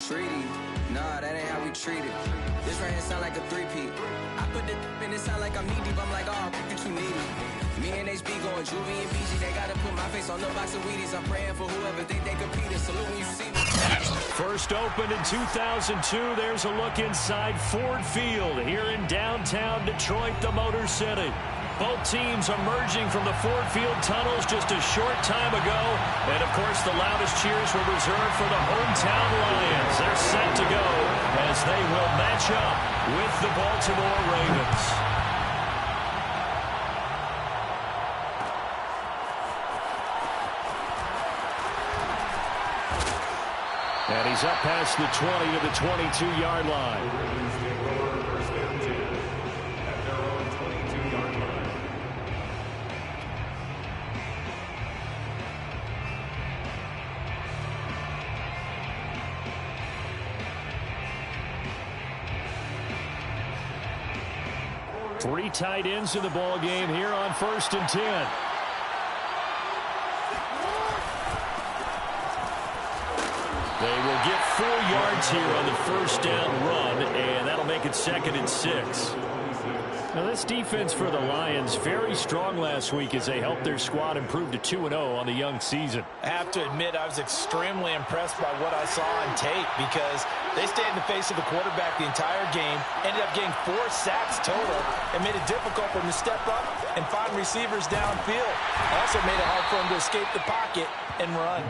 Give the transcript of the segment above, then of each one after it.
treaty. Nah, that ain't how we treat it. This right here sound like a three-peat. I put the in it sound like I'm knee deep. I'm like, oh, you too needy. Me and HB going Juvie and BG. They gotta put my face on the box of Wheaties. I'm praying for whoever think they competing. Salute when you see me. First opened in 2002. There's a look inside Ford Field here in downtown Detroit, the Motor City. Both teams emerging from the Ford Field tunnels just a short time ago. And, of course, the loudest cheers were reserved for the hometown Lions. They're set to go as they will match up with the Baltimore Ravens. And he's up past the 20 to the 22-yard line. Three tight ends in the ball game here on 1st and 10. They will get 4 yards here on the first down run, and that'll make it 2nd and 6. Now, this defense for the Lions, very strong last week as they helped their squad improve to 2-0 on the young season. I have to admit, I was extremely impressed by what I saw on tape because they stayed in the face of the quarterback the entire game, ended up getting 4 sacks total, and made it difficult for him to step up and find receivers downfield. Also made it hard for him to escape the pocket and run.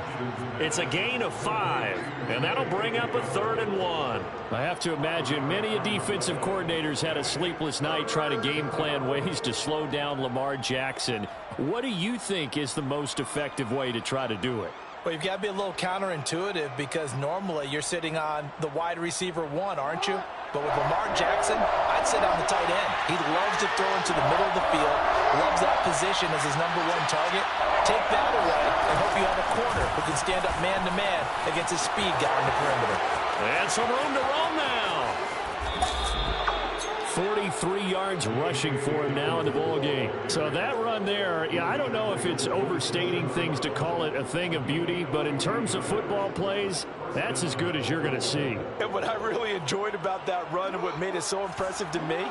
It's a gain of 5, and that'll bring up a 3rd and 1. I have to imagine many defensive coordinators had a sleepless night trying to game plan ways to slow down Lamar Jackson. What do you think is the most effective way to try to do it? Well, you've got to be a little counterintuitive because normally you're sitting on the wide receiver 1, aren't you? But with Lamar Jackson, I'd sit on the tight end. He loves to throw into the middle of the field, loves that position as his #1 target. Take that away and hope you have a corner who can stand up man-to-man against his speed guy on the perimeter. And some room to roll now. 43 yards rushing for him now in the ball game. So that run there, yeah, I don't know if it's overstating things to call it a thing of beauty, but in terms of football plays, that's as good as you're going to see. And what I really enjoyed about that run and what made it so impressive to me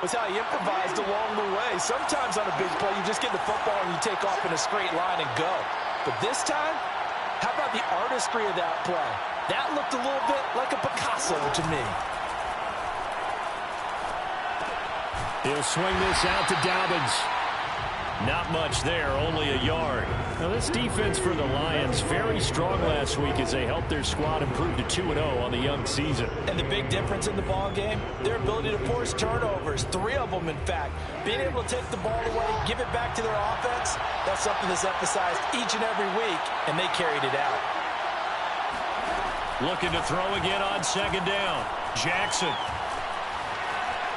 was how he improvised along the way. Sometimes on a big play, you just get the football and you take off in a straight line and go. But this time, how about the artistry of that play? That looked a little bit like a Picasso to me. He'll swing this out to Dobbins. Not much there, only a yard. Now this defense for the Lions, very strong last week as they helped their squad improve to 2-0 on the young season. And the big difference in the ball game, their ability to force turnovers, 3 of them in fact. Being able to take the ball away, give it back to their offense, that's something that's emphasized each and every week, and they carried it out. Looking to throw again on 2nd down. Jackson.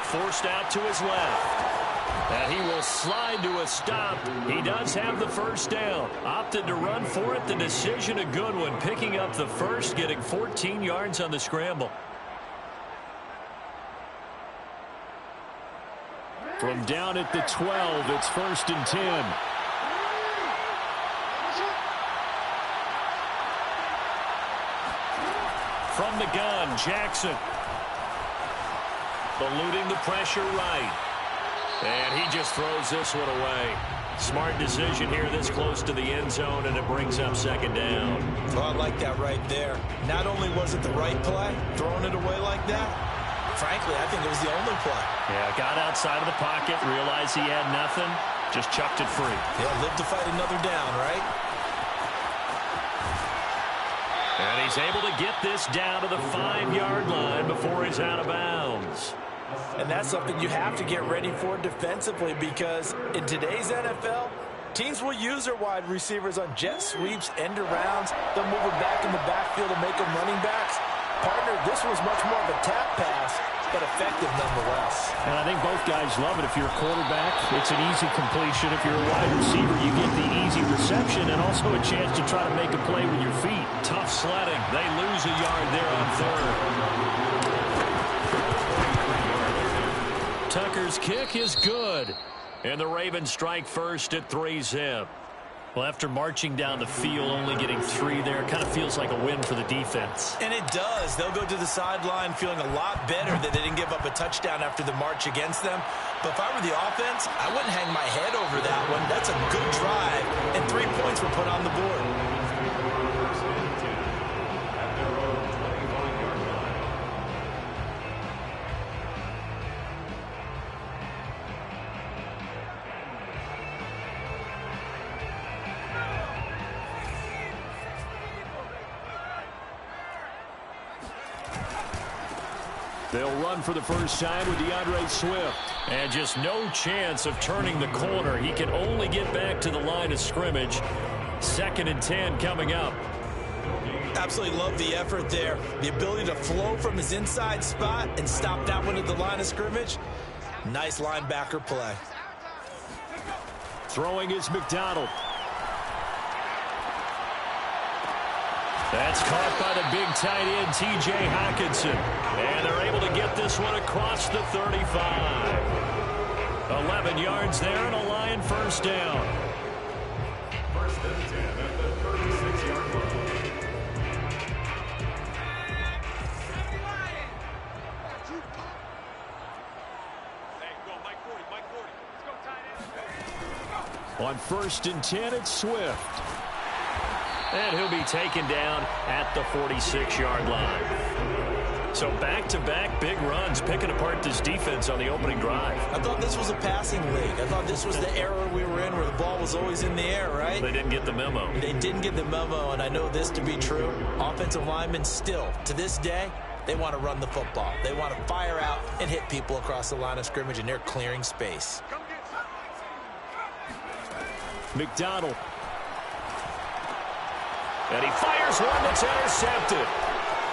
Forced out to his left. And he will slide to a stop. He does have the first down. Opted to run for it. The decision a good one. Picking up the first, getting 14 yards on the scramble. From down at the 12, it's 1st and 10. From the gun, Jackson. Eluding the pressure right. And he just throws this one away. Smart decision here this close to the end zone, and it brings up 2nd down. Oh, I like that right there. Not only was it the right play, throwing it away like that, frankly, I think it was the only play. Yeah, got outside of the pocket, realized he had nothing, just chucked it free. Yeah, live to fight another down, right? And he's able to get this down to the 5-yard line before he's out of bounds. And that's something you have to get ready for defensively because in today's NFL, teams will use their wide receivers on jet sweeps, end arounds. They'll move them back in the backfield and make them running backs. Partner, this was much more of a tap pass, but effective nonetheless. And I think both guys love it. If you're a quarterback, it's an easy completion. If you're a wide receiver, you get the easy reception and also a chance to try to make a play with your feet. Tough sledding. They lose a yard there on 3rd. Tucker's kick is good. And the Ravens strike first at 3-zip. Well, after marching down the field, only getting 3 there, kind of feels like a win for the defense. And it does. They'll go to the sideline feeling a lot better that they didn't give up a touchdown after the march against them. But if I were the offense, I wouldn't hang my head over that one. That's a good drive, and 3 points were put on the board. They'll run for the first time with DeAndre Swift. And just no chance of turning the corner. He can only get back to the line of scrimmage. 2nd and 10 coming up. Absolutely love the effort there. The ability to flow from his inside spot and stop that one at the line of scrimmage. Nice linebacker play. Throwing is McDonald. That's caught by the big tight end, T.J. Hockenson. And they're able to get this one across the 35. 11 yards there and a Lion first down. First and 10 at the 36-yard line. On 1st and 10, it's Swift. And he'll be taken down at the 46-yard line. So back-to-back big runs, picking apart this defense on the opening drive. I thought this was a passing league. I thought this was the era we were in where the ball was always in the air, right? They didn't get the memo. They didn't get the memo, and I know this to be true. Offensive linemen still, to this day, they want to run the football. They want to fire out and hit people across the line of scrimmage, and they're clearing space. McDonald. And he fires one that's intercepted.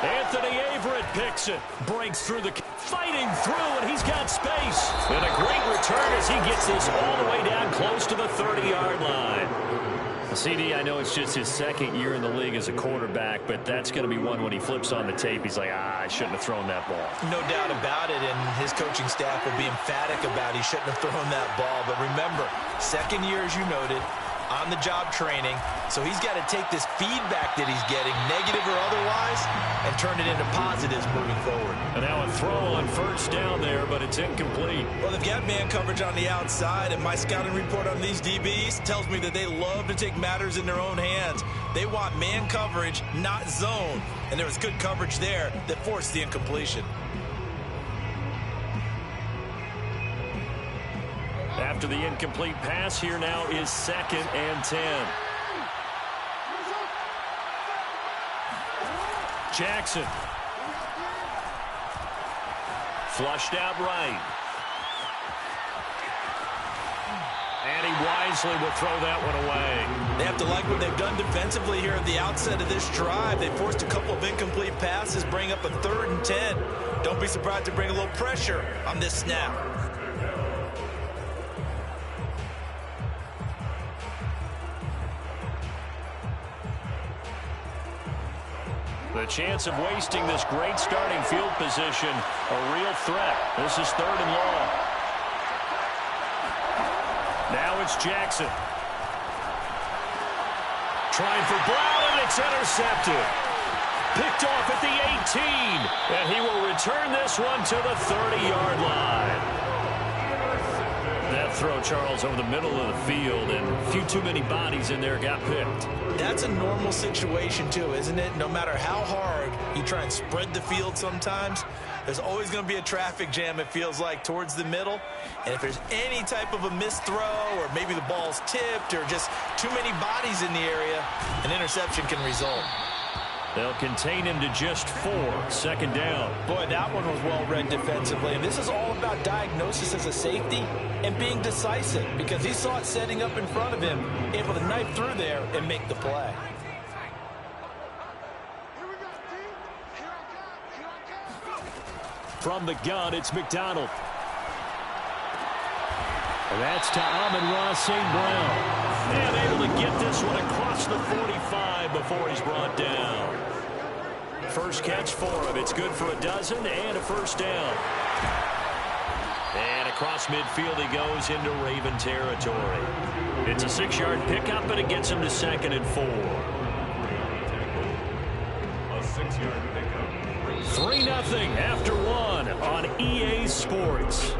Anthony Averett picks it. Breaks through the... Fighting through, and he's got space. And a great return as he gets this all the way down close to the 30-yard line. CD, I know it's just his 2nd year in the league as a quarterback, but that's going to be one when he flips on the tape. He's like, I shouldn't have thrown that ball. No doubt about it, and his coaching staff will be emphatic about he shouldn't have thrown that ball. But remember, 2nd year, as you noted, on-the-job training, so he's got to take this feedback that he's getting, negative or otherwise, and turn it into positives moving forward. And now a throw on first down there, but it's incomplete. Well, they've got man coverage on the outside, and my scouting report on these DBs tells me that they love to take matters in their own hands. They want man coverage, not zone, and there was good coverage there that forced the incompletion. After the incomplete pass, here now is 2nd and 10. Jackson. Flushed out right. And he wisely will throw that one away. They have to like what they've done defensively here at the outset of this drive. They forced a couple of incomplete passes, bring up a 3rd and 10. Don't be surprised to bring a little pressure on this snap. The chance of wasting this great starting field position, a real threat. This is 3rd and long. Now it's Jackson. Trying for Brown, and it's intercepted. Picked off at the 18, and he will return this one to the 30-yard line. That throw, Charles, over the middle of the field, and a few too many bodies in there got picked. That's a normal situation, too, isn't it? No matter how hard you try and spread the field sometimes, there's always going to be a traffic jam, it feels like, towards the middle. And if there's any type of a missed throw, or maybe the ball's tipped, or just too many bodies in the area, an interception can result. They'll contain him to just 4. 2nd down. Boy, that one was well read defensively. And this is all about diagnosis as a safety and being decisive, because he saw it setting up in front of him, able to knife through there and make the play. From the gun, it's McDonald. And that's to Amon-Ra St. Brown. And able to get this one across the 45 before he's brought down. First catch for him. It's good for a dozen and a first down. And across midfield he goes into Raven territory. It's a 6-yard pickup, and it gets him to 2nd and 4. A 6-yard pickup. 3-0 after 1 on EA Sports.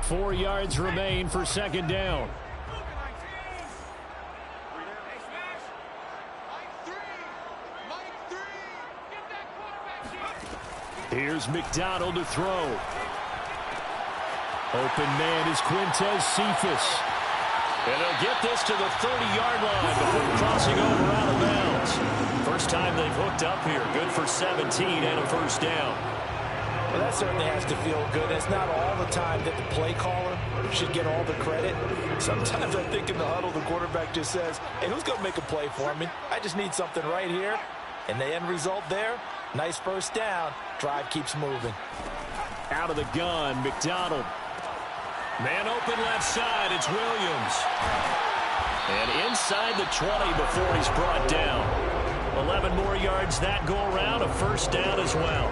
Four yards remain for 2nd down. Here's McDonald to throw. Open man is Quintez Cephas. And they'll get this to the 30-yard line before crossing over out of bounds. First time they've hooked up here. Good for 17 and a 1st down. Well, that certainly has to feel good. It's not all the time that the play caller should get all the credit. Sometimes I think in the huddle, the quarterback just says, hey, who's going to make a play for me? I just need something right here. And the end result there, nice 1st down. Drive keeps moving. Out of the gun, McDonald. Man open left side, it's Williams. And inside the 20 before he's brought down. 11 more yards that go around, a 1st down as well.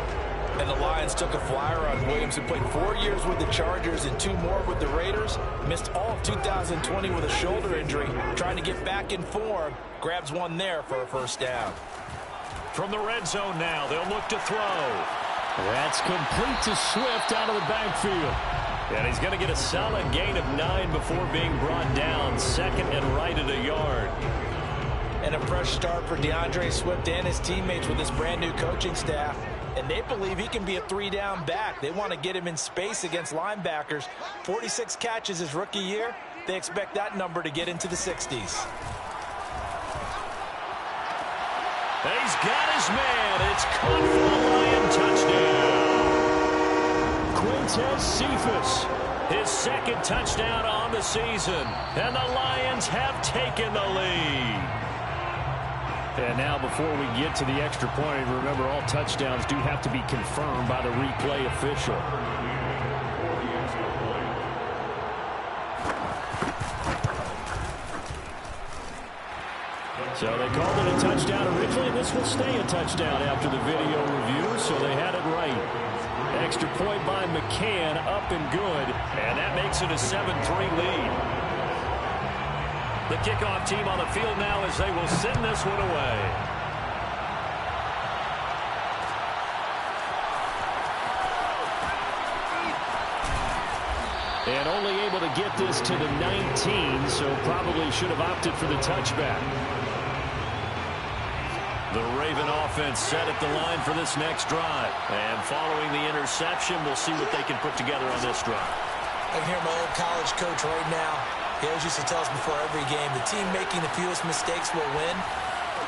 And the Lions took a flyer on Williams, who played 4 years with the Chargers and 2 more with the Raiders. Missed all of 2020 with a shoulder injury. Trying to get back in form. Grabs one there for a 1st down. From the red zone now, they'll look to throw. That's complete to Swift out of the backfield. And he's going to get a solid gain of 9 before being brought down. 2nd and right at a yard. And a fresh start for DeAndre Swift and his teammates with this brand new coaching staff. And they believe he can be a 3-down back. They want to get him in space against linebackers. 46 catches his rookie year. They expect that number to get into the 60s. He's got his man. It's caught for a Lion touchdown. Quintez Cephas, his 2nd touchdown on the season. And the Lions have taken the lead. And now before we get to the extra point, remember all touchdowns do have to be confirmed by the replay official. So they called it a touchdown originally, and this will stay a touchdown after the video review, so they had it right. Extra point by McCann, up and good, and that makes it a 7-3 lead. The kickoff team on the field now as they will send this one away. And only able to get this to the 19, so probably should have opted for the touchback. The Raven offense set at the line for this next drive. And following the interception, we'll see what they can put together on this drive. I can hear my old college coach right now. He always used to tell us before every game, the team making the fewest mistakes will win.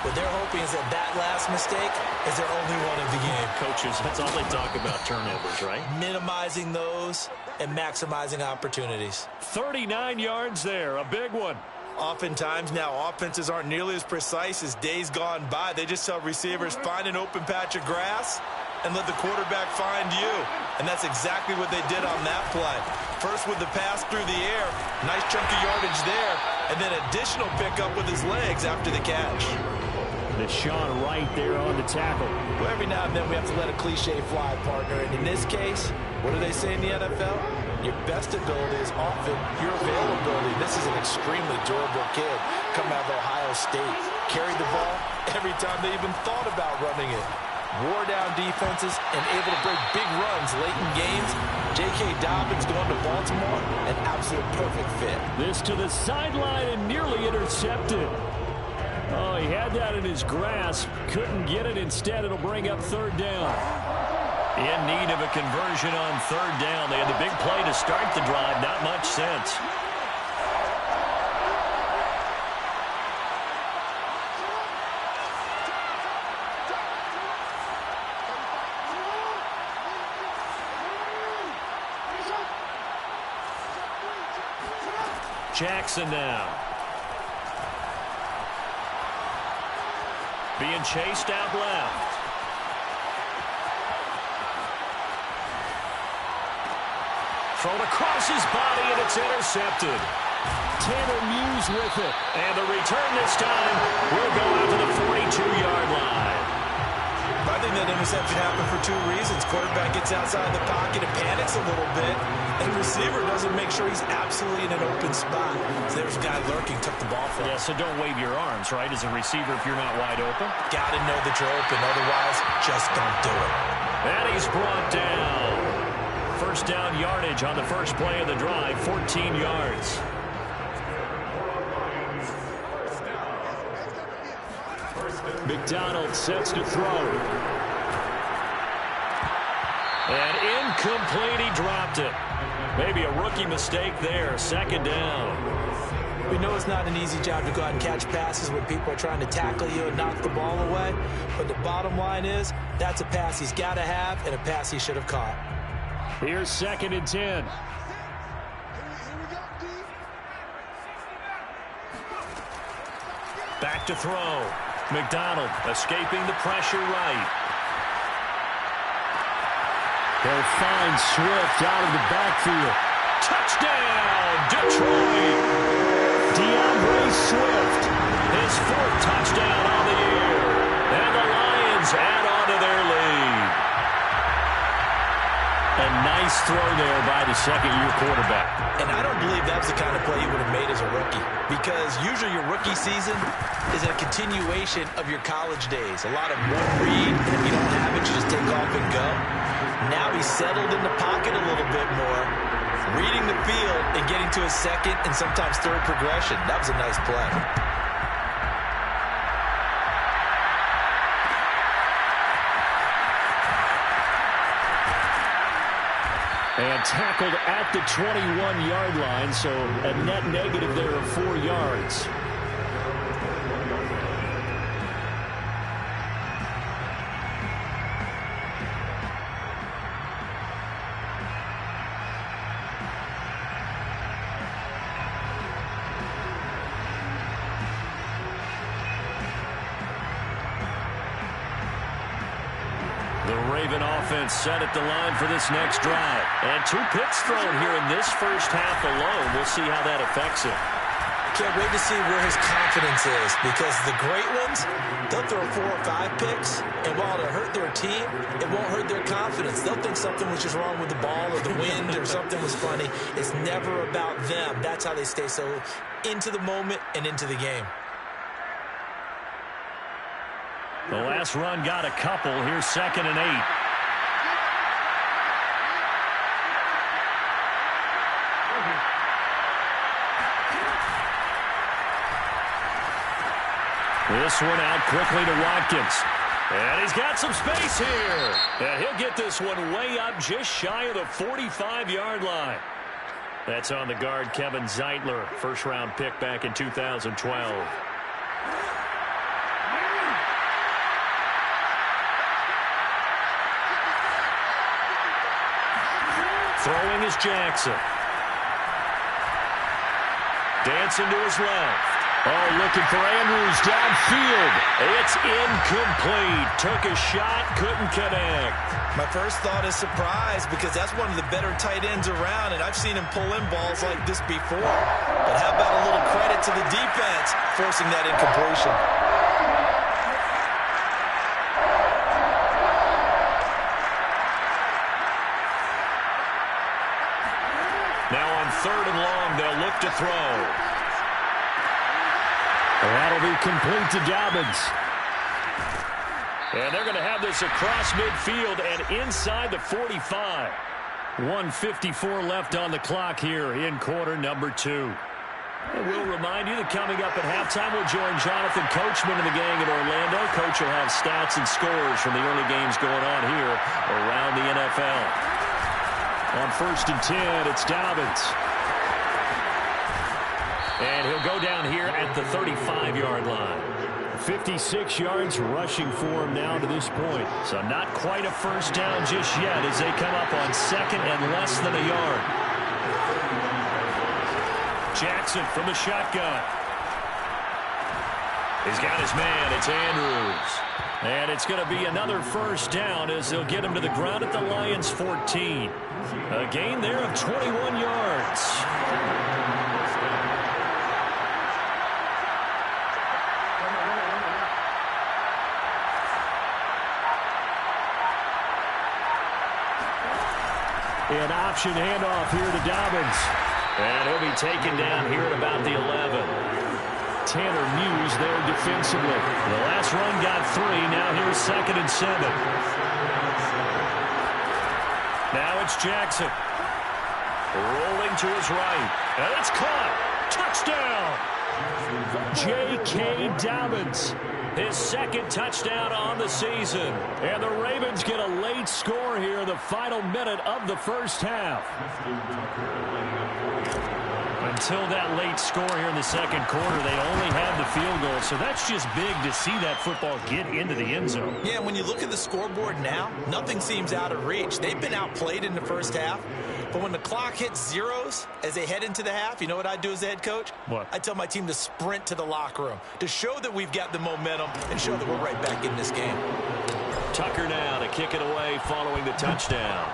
What they're hoping is that that last mistake is their only one of the game. Coaches, that's all they talk about, turnovers, right? Minimizing those and maximizing opportunities. 39 yards there, a big one. Oftentimes now, offenses aren't nearly as precise as days gone by. They just tell receivers, find an open patch of grass and let the quarterback find you. And that's exactly what they did on that play. First with the pass through the air, nice chunk of yardage there, and then additional pickup with his legs after the catch. Deshaun Wright there on the tackle. Well, every now and then we have to let a cliche fly, partner. And in this case, what do they say in the NFL? Your best ability is often your availability. This is an extremely durable kid coming out of Ohio State. Carried the ball every time they even thought about running it. Wore down defenses and able to break big runs late in games. J.K. Dobbins going to Baltimore, an absolute perfect fit. This to the sideline and nearly intercepted. Oh, he had that in his grasp. Couldn't get it. Instead, it'll bring up 3rd down. In need of a conversion on 3rd down. They had the big play to start the drive. Not much sense. Jackson now. Being chased out left. Thrown across his body, and it's intercepted. Tanner Muse with it. And the return this time will go out to the 42-yard line. think that interception happened for two reasons. Quarterback gets outside the pocket and panics a little bit, and the receiver doesn't make sure he's absolutely in an open spot. So there's a guy lurking, took the ball from him. Yeah, so don't wave your arms, right, as a receiver if you're not wide open. Got to know that you're open. Otherwise, just don't do it. And he's brought down. First down yardage on the first play of the drive, 14 yards. McDonald sets to throw. And incomplete, he dropped it. Maybe a rookie mistake there, second down. We know it's not an easy job to go out and catch passes when people are trying to tackle you and knock the ball away. But the bottom line is, that's a pass he's got to have and a pass he should have caught. Here's 2nd and 10. Back to throw. McDonald escaping the pressure right. He'll find Swift out of the backfield. Touchdown, Detroit! DeAndre Swift, his 4th touchdown on the year. And the Lions add on to their lead. A nice throw there by the second-year quarterback. And I don't believe that was the kind of play you would have made as a rookie, because usually your rookie season is a continuation of your college days. A lot of one read, and if you don't have it, you just take off and go. Now he's settled in the pocket a little bit more, reading the field and getting to his second and sometimes third progression. That was a nice play. And tackled at the 21-yard line, so a net negative there of 4 yards. Offense set at the line for this next drive. And 2 picks thrown here in this first half alone. We'll see how that affects him. Can't wait to see where his confidence is, because the great ones, they'll throw 4 or 5 picks, and while it'll hurt their team, it won't hurt their confidence. They'll think something was just wrong with the ball or the wind or something was funny. It's never about them. That's how they stay so into the moment and into the game. The last run got a couple. Here's 2nd and 8. This one out quickly to Watkins. And he's got some space here. And he'll get this one way up just shy of the 45-yard line. That's on the guard, Kevin Zeitler. First-round pick back in 2012. Throwing is Jackson. Dancing to his left. Oh, looking for Andrews downfield. It's incomplete. Took a shot, couldn't connect. My first thought is surprise, because that's one of the better tight ends around, and I've seen him pull in balls like this before. But how about a little credit to the defense forcing that incompletion? Now on 3rd and long, they'll look to throw. That'll be complete to Dobbins. And they're going to have this across midfield and inside the 45. 1:54 left on the clock here in quarter number 2. And we'll remind you that coming up at halftime, we'll join Jonathan Coachman and the gang in Orlando. Coach will have stats and scores from the early games going on here around the NFL. On 1st and 10, it's Dobbins. And he'll go down here at the 35-yard line. 56 yards rushing for him now to this point. So not quite a first down just yet as they come up on 2nd and less than a yard. Jackson from the shotgun. He's got his man. It's Andrews. And it's going to be another first down as they'll get him to the ground at the Lions' 14. A gain there of 21 yards. An option handoff here to Dobbins. And he'll be taken down here at about the 11. Tanner Muse there defensively. The last run got 3. Now here's 2nd and 7. Now it's Jackson. Rolling to his right. And it's caught. Touchdown. J.K. Dobbins. His 2nd touchdown on the season. And the Ravens get a late score here in the final minute of the first half. Until that late score here in the second quarter, they only had the field goal. So that's just big to see that football get into the end zone. Yeah, when you look at the scoreboard now, nothing seems out of reach. They've been outplayed in the first half. But when the clock hits zeros as they head into the half, you know what I do as a head coach? What? I tell my team to sprint to the locker room to show that we've got the momentum and show that we're right back in this game. Tucker now to kick it away following the touchdown.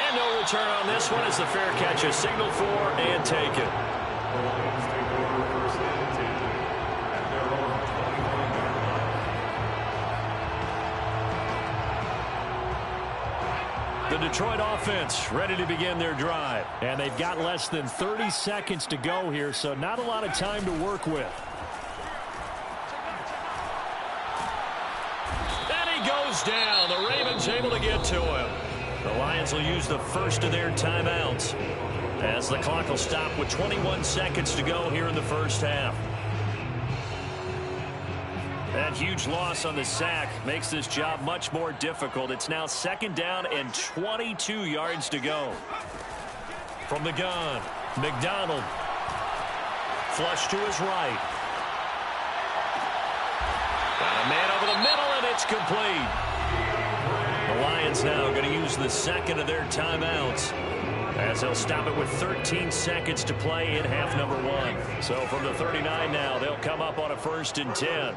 And no return on this one as the fair catch is signaled for and taken. The Detroit offense ready to begin their drive. And they've got less than 30 seconds to go here, so not a lot of time to work with. And he goes down. The Ravens able to get to him. The Lions will use the first of their timeouts as the clock will stop with 21 seconds to go here in the first half. That huge loss on the sack makes this job much more difficult. It's now 2nd down and 22 yards to go. From the gun, McDonald. Flush to his right. Got a man over the middle, and it's complete. The Lions now going to use the 2nd of their timeouts as they'll stop it with 13 seconds to play in half number 1. So from the 39 now, they'll come up on a 1st and 10.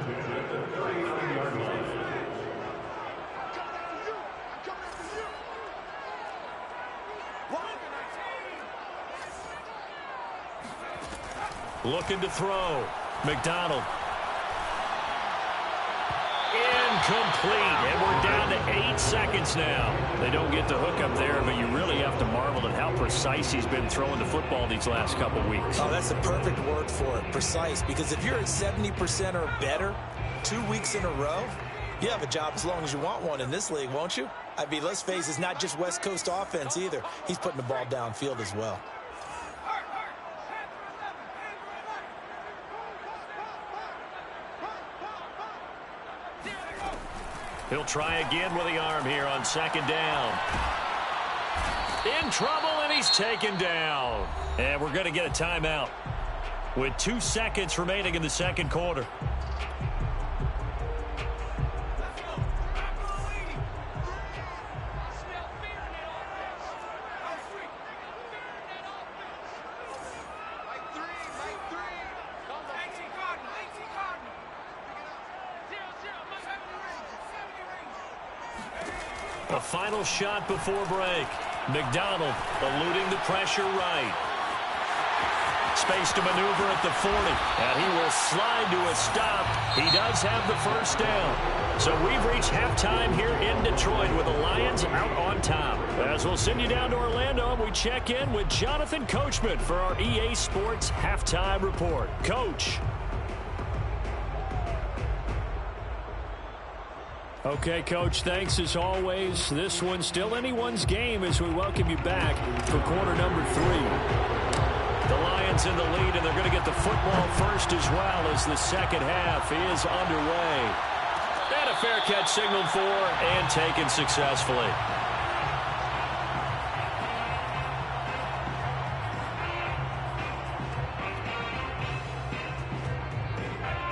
Looking to throw. McDonald. Incomplete. And we're down to 8 seconds now. They don't get the hook up there, but you really have to marvel at how precise he's been throwing the football these last couple weeks. Oh, that's the perfect word for it, precise. Because if you're at 70% or better 2 weeks in a row, you have a job as long as you want one in this league, won't you? I mean, let's face it, it's not just West Coast offense either. He's putting the ball downfield as well. He'll try again with the arm here on 2nd down. In trouble, and he's taken down. And we're going to get a timeout with 2 seconds remaining in the second quarter. A final shot before break. McDonald eluding the pressure right. Space to maneuver at the 40. And he will slide to a stop. He does have the 1st down. So we've reached halftime here in Detroit with the Lions out on top. As we'll send you down to Orlando, we check in with Jonathan Coachman for our EA Sports Halftime Report. Coach. Okay, Coach, thanks as always. This one's still anyone's game as we welcome you back for quarter number 3. The Lions in the lead, and they're going to get the football first as well as the second half is underway. And a fair catch signaled for and taken successfully.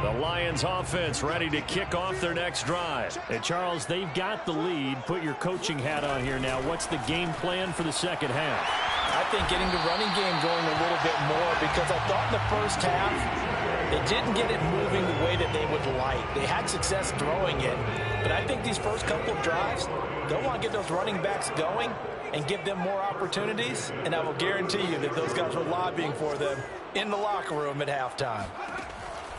The Lions offense ready to kick off their next drive. And Charles, they've got the lead. Put your coaching hat on here now. What's the game plan for the second half? I think getting the running game going a little bit more, because I thought in the first half they didn't get it moving the way that they would like. They had success throwing it, but I think these first couple of drives, they'll want to get those running backs going and give them more opportunities, and I will guarantee you that those guys were lobbying for them in the locker room at halftime.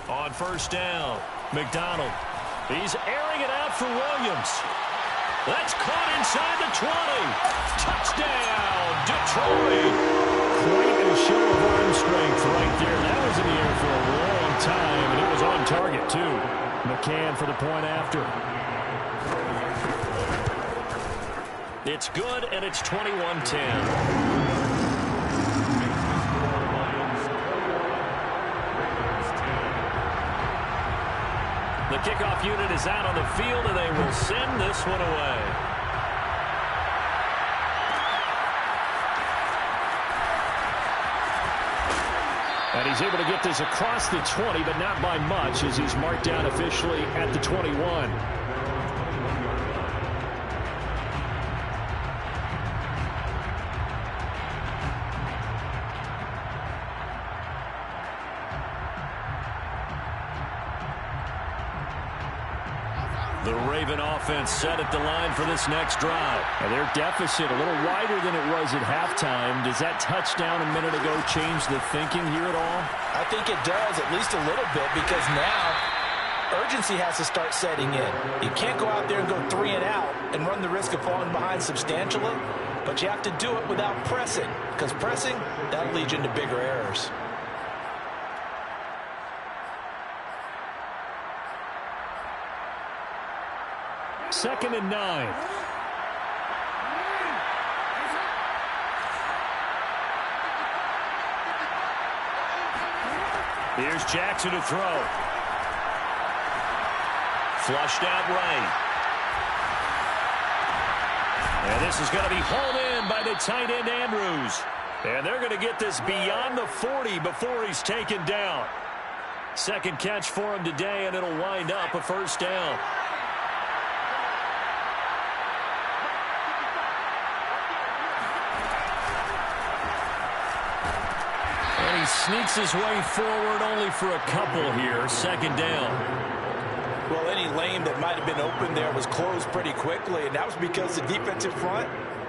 On 1st down, McDonald. He's airing it out for Williams. That's caught inside the 20. Touchdown, Detroit. Quite a show of arm strength right there. That was in the air for a long time, and it was on target, too. McCann for the point after. It's good, and it's 21-10. The kickoff unit is out on the field, and they will send this one away. And he's able to get this across the 20, but not by much, as he's marked down officially at the 21. The Raven offense set at the line for this next drive. And their deficit a little wider than it was at halftime. Does that touchdown a minute ago change the thinking here at all? I think it does, at least a little bit, because now urgency has to start setting in. You can't go out there and go 3 and out and run the risk of falling behind substantially, but you have to do it without pressing, because pressing, that'll lead you into bigger errors. Second and 9. Here's Jackson to throw. Flushed out right. And this is going to be hauled in by the tight end Andrews. And they're going to get this beyond the 40 before he's taken down. Second catch for him today, and it'll wind up a first down. He sneaks his way forward only for a couple here. Second down. Well, any lane that might have been open there was closed pretty quickly, and that was because the defensive front,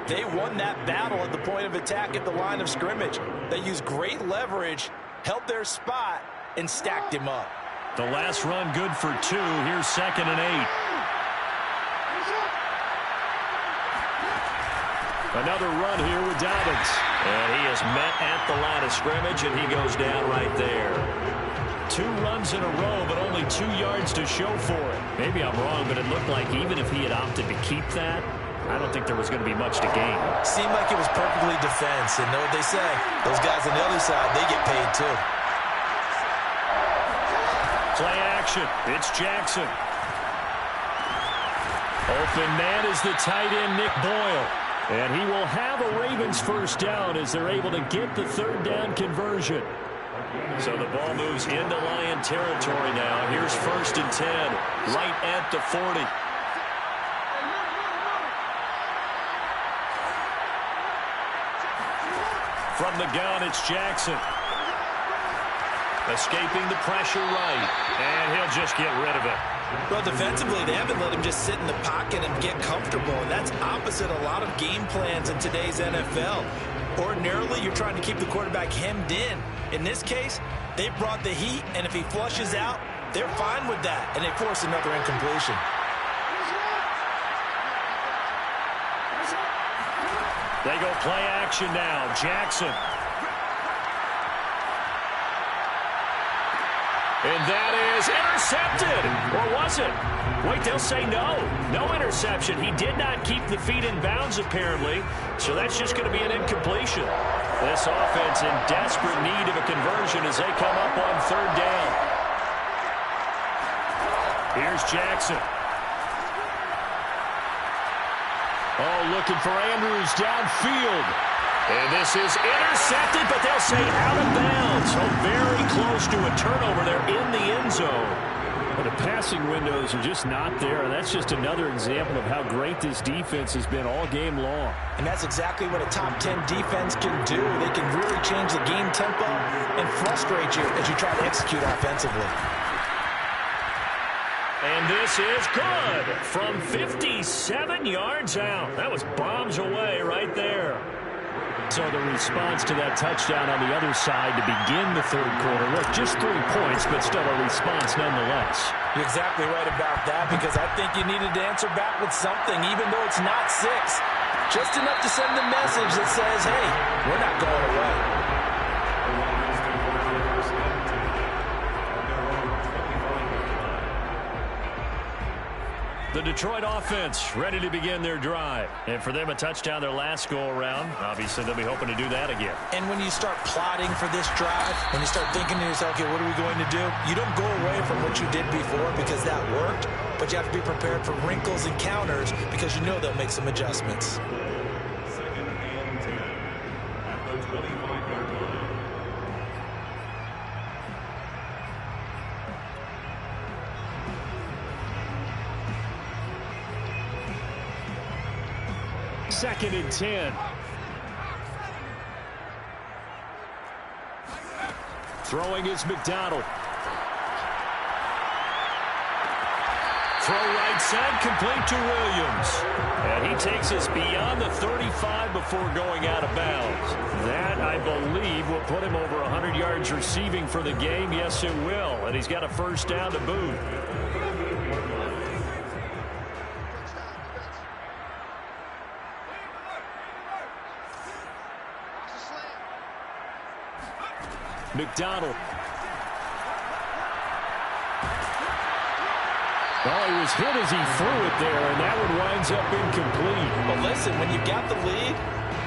they won that battle at the point of attack at the line of scrimmage. They used great leverage, held their spot, and stacked him up. The last run good for 2. Here's second and 8. Another run here with Dobbins. And he is met at the line of scrimmage, and he goes down right there. 2 runs in a row, but only 2 yards to show for it. Maybe I'm wrong, but it looked like even if he had opted to keep that, I don't think there was going to be much to gain. Seemed like it was perfectly defense, and know what they say. Those guys on the other side, they get paid too. Play action. It's Jackson. Open man is the tight end, Nick Boyle. And he will have a Ravens first down as they're able to get the third down conversion. So the ball moves into Lion territory now. Here's first and 10, right at the 40. From the gun, it's Jackson. Escaping the pressure right, and he'll just get rid of it. Well, defensively, they haven't let him just sit in the pocket and get comfortable, and that's opposite a lot of game plans in today's NFL. Ordinarily, you're trying to keep the quarterback hemmed in. In this case, they brought the heat, and if he flushes out, they're fine with that, and they force another incompletion. They go play action now. Jackson. And that is intercepted. Or was it? Wait, they'll say no. No interception. He did not keep the feet in bounds, apparently. So that's just going to be an incompletion. This offense in desperate need of a conversion as they come up on third down. Here's Jackson. Oh, looking for Andrews downfield. And this is intercepted, but they'll say out of bounds. So very close to a turnover there in the end zone. But the passing windows are just not there. That's just another example of how great this defense has been all game long. And that's exactly what a top 10 defense can do. They can really change the game tempo and frustrate you as you try to execute offensively. And this is good from 57 yards out. That was bombs away right there. So the response to that touchdown on the other side to begin the third quarter. Look, just 3 points, but still a response nonetheless. You're exactly right about that, because I think you needed to answer back with something, even though it's not 6. Just enough to send the message that says, hey, we're not going away. The Detroit offense ready to begin their drive. And for them, a touchdown their last go-around. Obviously, they'll be hoping to do that again. And when you start plotting for this drive, when you start thinking to yourself, okay, what are we going to do? You don't go away from what you did before because that worked, but you have to be prepared for wrinkles and counters because you know they'll make some adjustments. 2nd and 10 at the 25-yard line. Second and 10. Throwing is McDonald. Throw right side, complete to Williams. And he takes us beyond the 35 before going out of bounds. That, I believe, will put him over 100 yards receiving for the game. Yes, it will. And he's got a first down to boot. McDonald. Oh, he was hit as he threw it there, and that one winds up incomplete. But listen, when you've got the lead,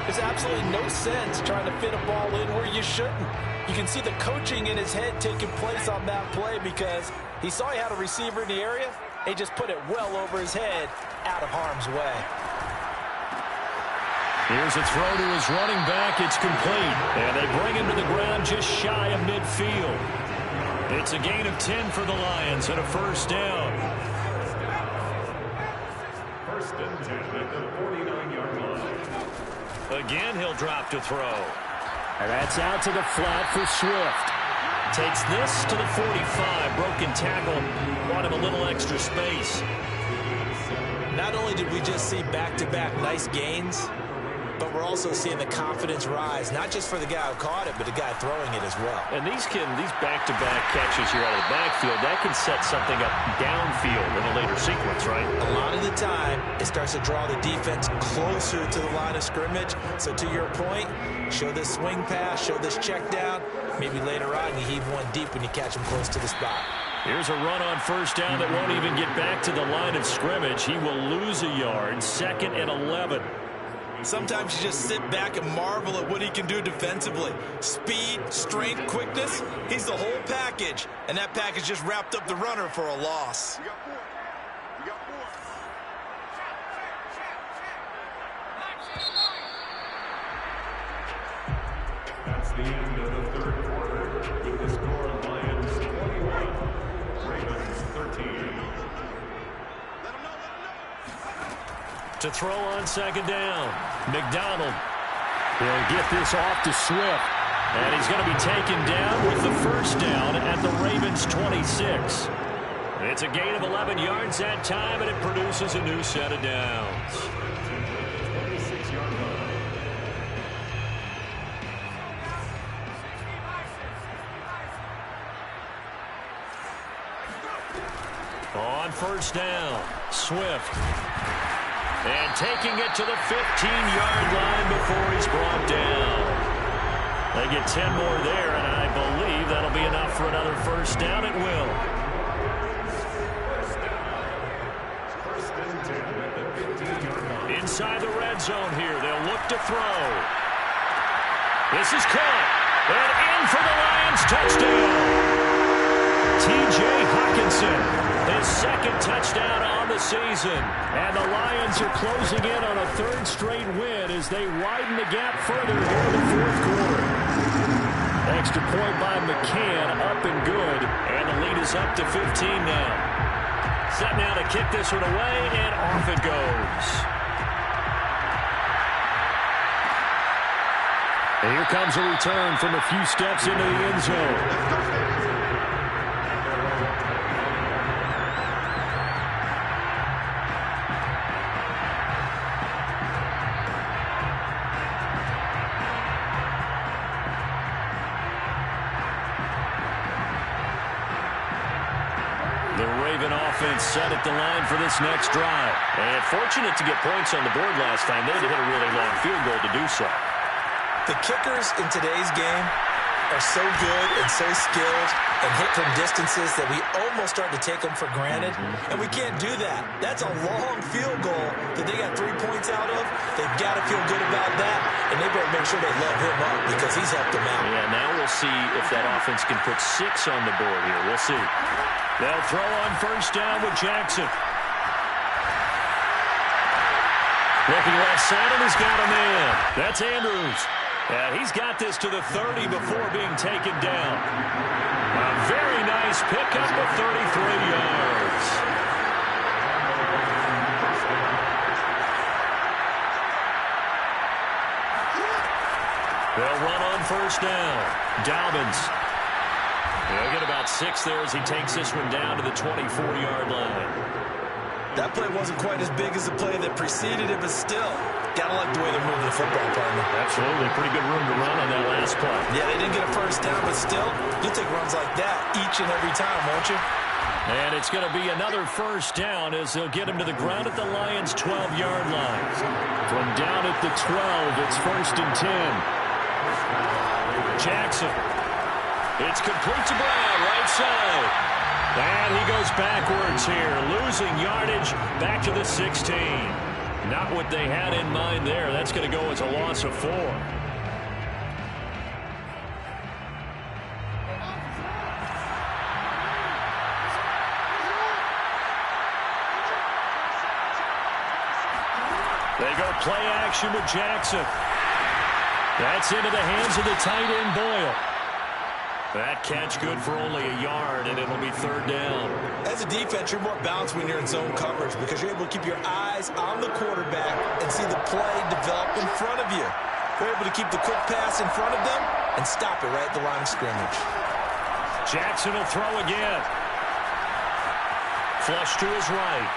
there's absolutely no sense trying to fit a ball in where you shouldn't. You can see the coaching in his head taking place on that play because he saw he had a receiver in the area. He just put it well over his head, out of harm's way. Here's a throw to his running back. It's complete. And they bring him to the ground just shy of midfield. It's a gain of 10 for the Lions and a first down. 1st and 10 at the 49-yard line. Again, he'll drop to throw. And that's out to the flat for Swift. Takes this to the 45. Broken tackle. Want him a little extra space. Not only did we just see back-to-back nice gains, but we're also seeing the confidence rise, not just for the guy who caught it, but the guy throwing it as well. And these back-to-back catches here out of the backfield, that can set something up downfield in a later sequence, right? A lot of the time, it starts to draw the defense closer to the line of scrimmage. So to your point, show this swing pass, show this check down. Maybe later on, you heave one deep when you catch him close to the spot. Here's a run on first down that won't even get back to the line of scrimmage. He will lose a yard, 2nd and 11. Sometimes you just sit back and marvel at what he can do defensively. Speed, strength, quickness, he's the whole package. And that package just wrapped up the runner for a loss. That's the end of the third quarter. With the score, Lions 21, Ravens 13. To throw on 2nd down. McDonald. He'll get this off to Swift. And he's going to be taken down with the first down at the Ravens 26. It's a gain of 11 yards that time, and it produces a new set of downs. 26-yard line. On first down, Swift. And taking it to the 15-yard line before he's brought down. They get 10 more there, and I believe that'll be enough for another first down. It will. 1st and 10 at the 15-yard line. Inside the red zone here. They'll look to throw. This is caught. And in for the Lions touchdown. T.J. Hockenson, his 2nd touchdown on the season. And the Lions are closing in on a 3rd straight win as they widen the gap further here in the 4th quarter. Extra point by McCann, up and good. And the lead is up to 15 now. Set now to kick this one away, and off it goes. And here comes a return from a few steps into the end zone. The Raven offense set at the line for this next drive. And fortunate to get points on the board last time. They had to hit a really long field goal to do so. The kickers in today's game are so good and so skilled and hit from distances that we almost start to take them for granted. And we can't do that. That's a long field goal that they got 3 points out of. They've got to feel good about that, and they better make sure they love him up because he's helped them out. Yeah, now we'll see if that offense can put 6 on the board here. We'll see. They'll throw on first down with Jackson. Looking left side, and he's got a man. That's Andrews. And he's got this to the 30 before being taken down. A very nice pickup of 33 yards. They'll run on first down. Dobbins. He'll get about 6 there as he takes this one down to the 24-yard line. That play wasn't quite as big as the play that preceded it, but still, gotta like the way they're moving the football, partner. Absolutely. Pretty good room to run on that last play. Yeah, they didn't get a first down, but still, you'll take runs like that each and every time, won't you? And it's going to be another first down as they'll get him to the ground at the Lions' 12-yard line. From down at the 12, it's 1st and 10. Jackson. It's complete to Brown, right side. And he goes backwards here, losing yardage back to the 16. Not what they had in mind there. That's going to go as a loss of 4. They go play action with Jackson. That's into the hands of the tight end, Boyle. That catch good for only a yard, and it'll be 3rd down. As a defense, you're more balanced when you're in zone coverage because you're able to keep your eyes on the quarterback and see the play develop in front of you. You're able to keep the quick pass in front of them and stop it right at the line of scrimmage. Jackson will throw again. Flush to his right.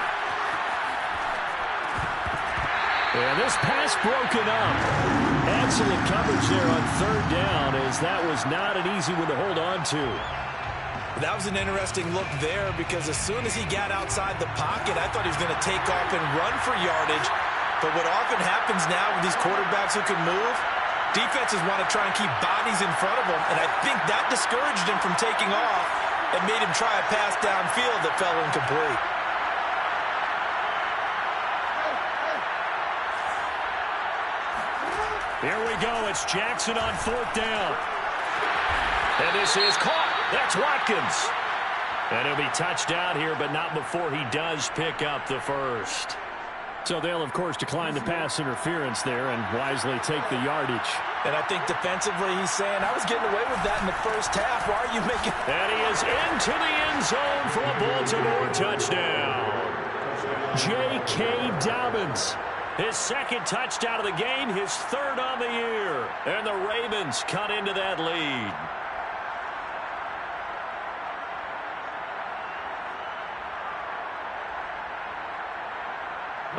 And this pass broken up. Excellent coverage there on 3rd down as that was not an easy one to hold on to. That was an interesting look there because as soon as he got outside the pocket, I thought he was going to take off and run for yardage. But what often happens now with these quarterbacks who can move, defenses want to try and keep bodies in front of them, and I think that discouraged him from taking off and made him try a pass downfield that fell incomplete. Here we go. It's Jackson on 4th down. And this is caught. That's Watkins. And he'll be touched out here, but not before he does pick up the first. So they'll, of course, decline the pass interference there and wisely take the yardage. And I think defensively he's saying, I was getting away with that in the first half. Why are you making... And he is into the end zone for a Baltimore touchdown. J.K. Dobbins. His 2nd touchdown of the game, his 3rd on the year. And the Ravens cut into that lead.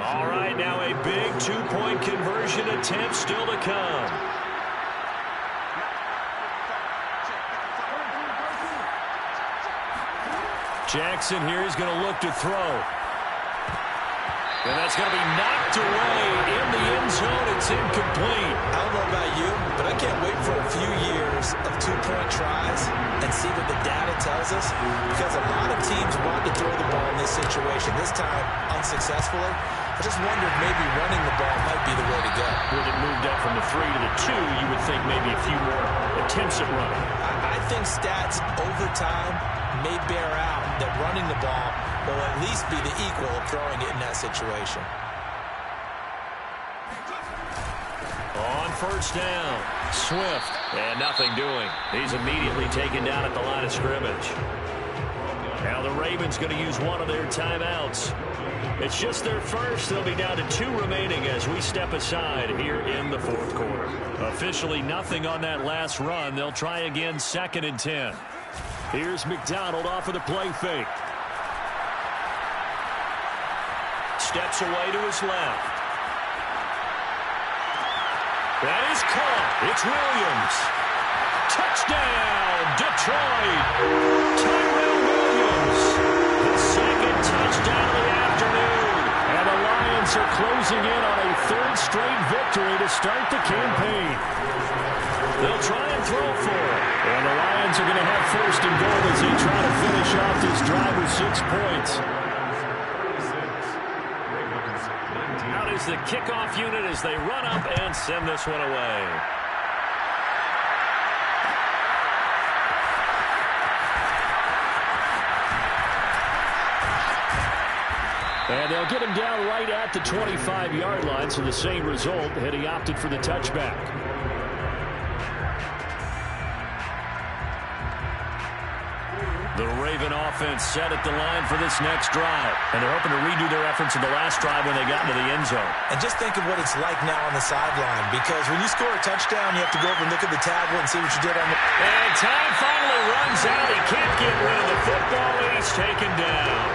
All right, now a big 2-point conversion attempt still to come. Jackson here is going to look to throw. And that's going to be knocked away in the end zone. It's incomplete. I don't know about you, but I can't wait for a few years of 2-point tries and see what the data tells us. Because a lot of teams want to throw the ball in this situation. This time, unsuccessfully. I just wonder if maybe running the ball might be the way to go. With it moved up from the 3 to the 2, you would think maybe a few more attempts at running. I think stats over time may bear out that running the ball will at least be the equal of throwing it in that situation. On first down, Swift, and nothing doing. He's immediately taken down at the line of scrimmage. Now the Ravens going to use one of their timeouts. It's just their first. They'll be down to 2 remaining as we step aside here in the 4th quarter. Officially nothing on that last run. They'll try again 2nd and 10. Here's McDonald off of the play fake. Steps away to his left. That is caught. It's Williams. Touchdown, Detroit. Tyrell Williams, the start the campaign. They'll try and throw for it. And the Lions are going to have first and goal as they try to finish off this drive with 6 points. Out is the kickoff unit as they run up and send this one away. And they'll get him down right at the 25-yard line, so the same result had he opted for the touchback. The Raven offense set at the line for this next drive. And they're hoping to redo their efforts in the last drive when they got into the end zone. And just think of what it's like now on the sideline, because when you score a touchdown, you have to go over and look at the tablet and see what you did on the... And time finally runs out. He can't get rid of the football, and he's taken down.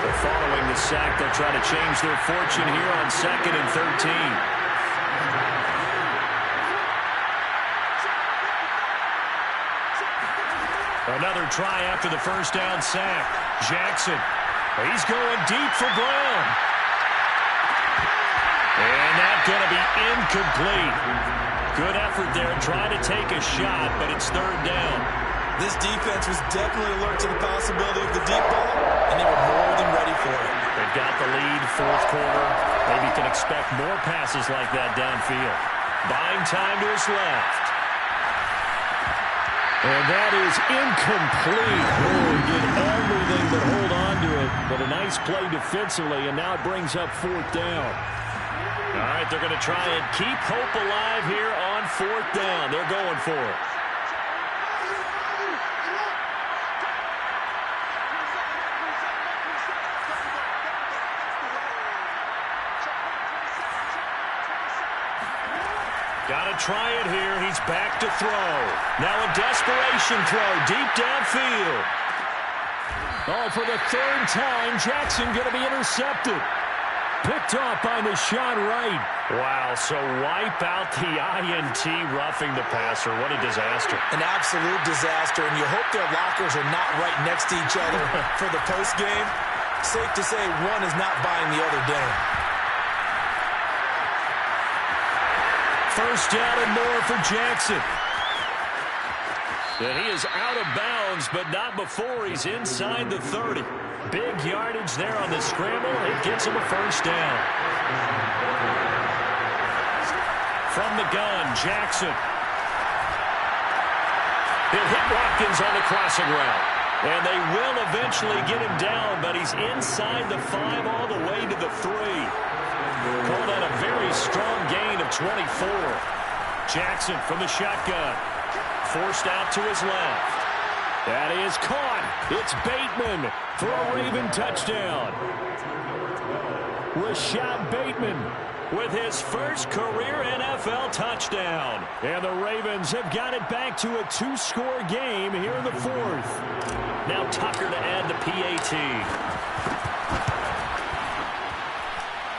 But following the sack, they'll try to change their fortune here on 2nd and 13. Another try after the first down sack. Jackson, he's going deep for Brown. And that's going to be incomplete. Good effort there, trying to take a shot, but it's 3rd down. This defense was definitely alert to the possibility of the deep ball, and they were more than ready for it. They've got the lead, 4th quarter. Maybe can expect more passes like that downfield. Buying time to his left. And that is incomplete. Oh, he did everything but hold on to it. But a nice play defensively, and now it brings up 4th down. All right, they're going to try and keep hope alive here on 4th down. They're going for it. Got to try it here. He's back to throw. Now a desperation throw deep downfield. Oh, for the 3rd time, Jackson going to be intercepted. Picked off by Nahshon Wright. Wow, so wipe out the INT roughing the passer. What a disaster. An absolute disaster, and you hope their lockers are not right next to each other for the postgame. Safe to say one is not buying the other dinner. First down and more for Jackson. And he is out of bounds, but not before he's inside the 30. Big yardage there on the scramble. It gets him a first down. From the gun, Jackson. He'll hit Watkins on the crossing route. And they will eventually get him down, but he's inside the 5 all the way to the 3. Call that a very strong gain of 24. Jackson from the shotgun. Forced out to his left. That is caught. It's Bateman for a Raven touchdown. Rashad Bateman with his first career NFL touchdown. And the Ravens have got it back to a 2-score game here in the 4th. Now Tucker to add the PAT.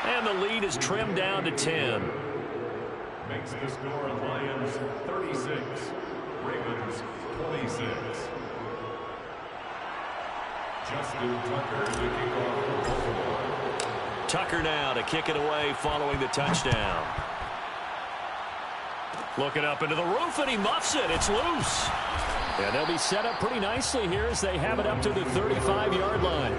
And the lead is trimmed down to 10. Makes the score Lions 36, Ravens 26. Justin Tucker to kick off for Buffalo. Tucker now to kick it away following the touchdown. Looking up into the roof, and he muffs it. It's loose. And they'll be set up pretty nicely here as they have it up to the 35-yard line.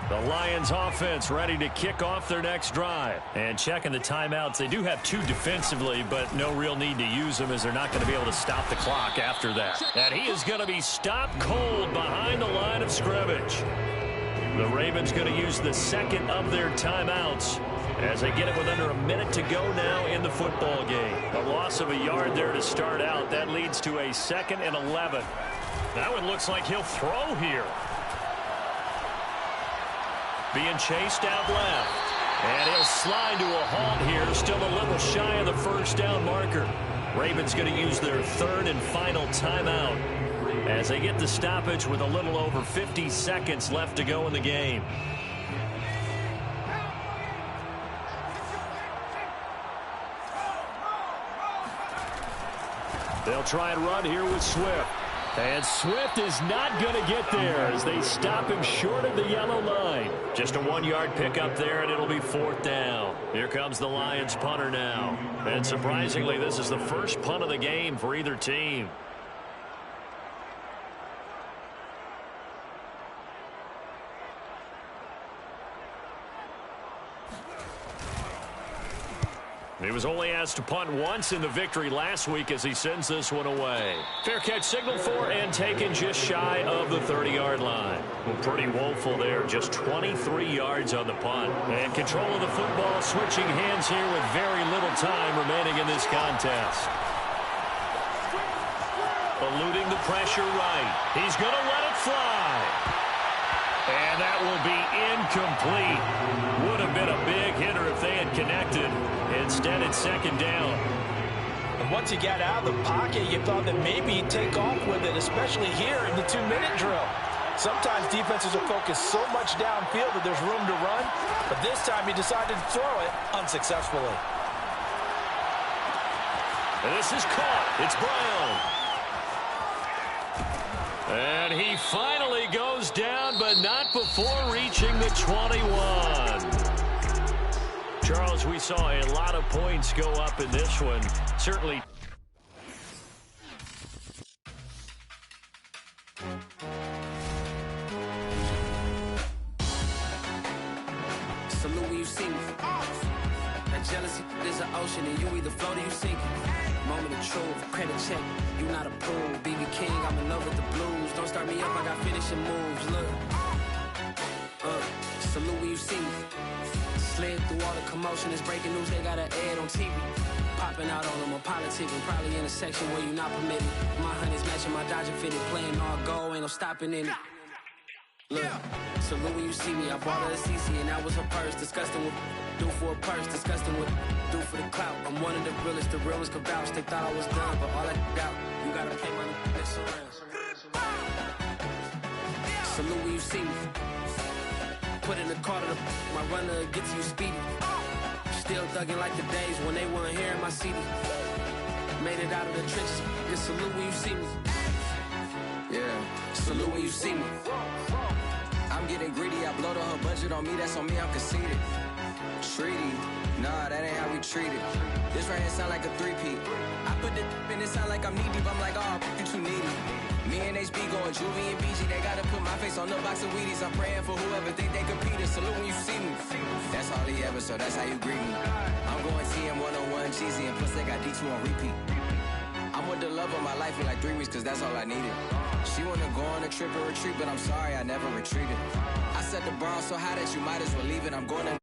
The Lions offense ready to kick off their next drive. And checking the timeouts. They do have 2 defensively, but no real need to use them as they're not going to be able to stop the clock after that. And he is going to be stopped cold behind the line of scrimmage. The Ravens going to use the 2nd of their timeouts as they get it with under a minute to go now in the football game. A loss of a yard there to start out. That leads to a 2nd and 11. That one looks like he'll throw here. Being chased out left. And he'll slide to a halt here. Still a little shy of the first down marker. Ravens going to use their 3rd and final timeout as they get the stoppage with a little over 50 seconds left to go in the game. They'll try and run here with Swift. And Swift is not going to get there as they stop him short of the yellow line. Just a 1-yard pickup there, and it'll be 4th down. Here comes the Lions punter now. And surprisingly, this is the first punt of the game for either team. He was only asked to punt once in the victory last week as he sends this one away. Fair catch signaled for and taken just shy of the 30-yard line. Well, pretty woeful there, just 23 yards on the punt. And control of the football switching hands here with very little time remaining in this contest. Eluding the pressure right. He's going to let it fly. And that will be incomplete. Would have been a big hitter if they had connected. Instead, it's 2nd down. And once he got out of the pocket, you thought that maybe he'd take off with it, especially here in the 2-minute drill. Sometimes defenses will focus so much downfield that there's room to run, but this time he decided to throw it unsuccessfully. And this is caught. It's Brown. And he finally goes down, but not before reaching the 21. Charles, we saw a lot of points go up in this one. Certainly. Salute when you see me. That jealousy is an ocean, and you either float or you sink it. Moment of truth, credit check, you not approved. BB King, I'm in love with the blues. Don't start me up, I got finishing moves. Look, salute when you see me. Slid through all the commotion, it's breaking news, they got an ad on TV. Popping out on them, I'm politicking, probably in a section where you not permitted. My honey's matching my Dodger fitted, playing all gold, ain't no stopping in it. Look, salute when you see me, I bought her a CC and that was her purse. Disgusting with do for a purse, disgusting with do for the clout. I'm one of the realest, the realest could vouch. They thought I was done, but all I doubt, you gotta pay my next around. Salute when you see me. Put in the car to my runner gets you speedy. Still thugging like the days when they weren't here in my CD. Made it out of the trenches. Just salute when you see me. Yeah, salute when you see me. I'm getting greedy. I blow to her budget on me. That's on me. I'm conceited. Treaty. Nah, that ain't how we treat it. This right here sound like a 3-peat. I put the in it sound like I'm knee deep. I'm like, oh, you too needy. Me and HB going Juvie and BG. They gotta put my face on the box of Wheaties. I'm praying for whoever think they competed. Salute when you see me. That's all he ever, so that's how you greet me. I'm going TM 101 cheesy, and plus they got D2 on repeat. I'm with the love of my life in like 3 weeks, cause that's all I needed. She wanna go on a trip and retreat, but I'm sorry I never retreated. I set the bar so high that you might as well leave it. I'm going to